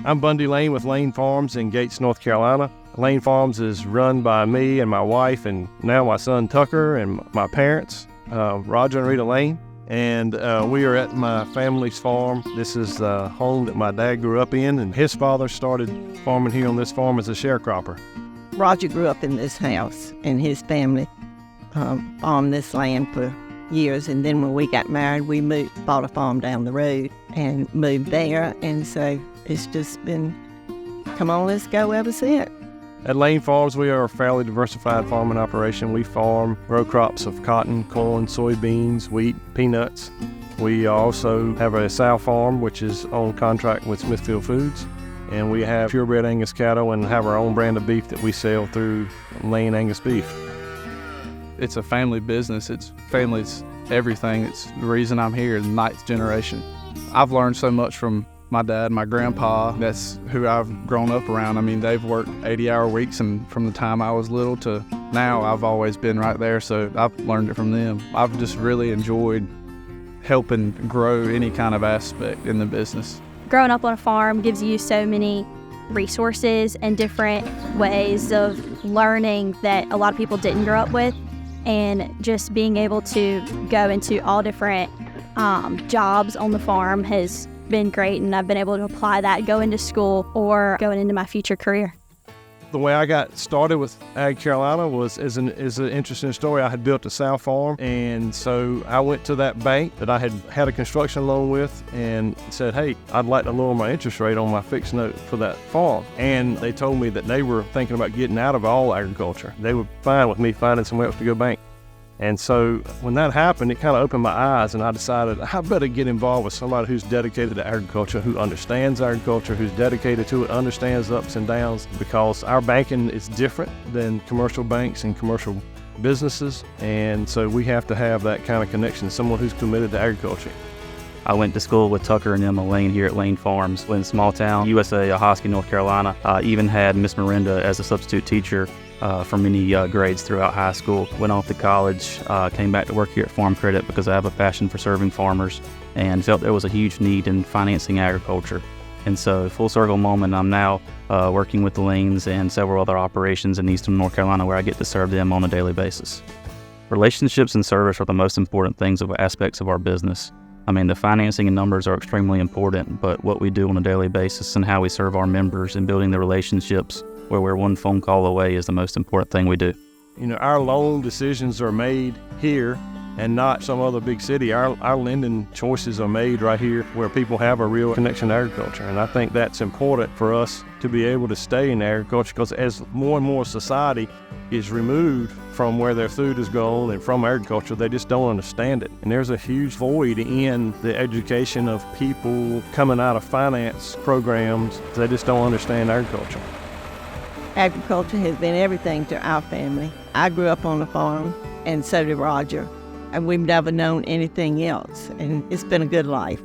I'm Bundy Lane with Lane Farms in Gates, North Carolina. Lane Farms is run by me and my wife and now my son Tucker and my parents, Roger and Rita Lane. And we are at my family's farm. This is the home that my dad grew up in, and his father started farming here on this farm as a sharecropper. Roger grew up in this house, and his family farmed this land for years. And then when we got married, we bought a farm down the road and moved there. And so it's just been, come on, let's go ever since. At Lane Farms, we are a fairly diversified farming operation. We farm row crops of cotton, corn, soybeans, wheat, peanuts. We also have a sow farm, which is on contract with Smithfield Foods. And we have purebred Angus cattle and have our own brand of beef that we sell through Lane Angus Beef. It's a family business. Family's everything. It's the reason I'm here, the ninth generation. I've learned so much from my dad, my grandpa. That's who I've grown up around. I mean, they've worked 80-hour weeks, and from the time I was little to now, I've always been right there, so I've learned it from them. I've just really enjoyed helping grow any kind of aspect in the business. Growing up on a farm gives you so many resources and different ways of learning that a lot of people didn't grow up with, and just being able to go into all different jobs on the farm has been great, and I've been able to apply that going to school or going into my future career. The way I got started with AgCarolina was is an interesting story. I had built a sow farm, and so I went to that bank that I had a construction loan with and said, hey, I'd like to lower my interest rate on my fixed note for that farm. And they told me that they were thinking about getting out of all agriculture. They were fine with me finding somewhere else to go bank. And so when that happened, it kind of opened my eyes, and I decided I better get involved with somebody who's dedicated to agriculture, who understands agriculture, who's dedicated to it, understands the ups and downs, because our banking is different than commercial banks and commercial businesses. And so we have to have that kind of connection, someone who's committed to agriculture. I went to school with Tucker and Emma Lane here at Lane Farms in small town USA, Ahoskie, North Carolina. I even had Miss Miranda as a substitute teacher for many grades throughout high school. Went off to college, came back to work here at Farm Credit because I have a passion for serving farmers and felt there was a huge need in financing agriculture. And so, full circle moment, I'm now working with the Lanes and several other operations in Eastern North Carolina where I get to serve them on a daily basis. Relationships and service are the most important aspects of our business. I mean, the financing and numbers are extremely important, but what we do on a daily basis and how we serve our members and building the relationships where we're one phone call away is the most important thing we do. You know, our loan decisions are made here and not some other big city. Our lending choices are made right here where people have a real connection to agriculture. And I think that's important for us to be able to stay in agriculture, because as more and more society is removed from where their food is grown and from agriculture, they just don't understand it. And there's a huge void in the education of people coming out of finance programs. They just don't understand agriculture. Agriculture has been everything to our family. I grew up on a farm, and so did Roger, and we've never known anything else, and it's been a good life.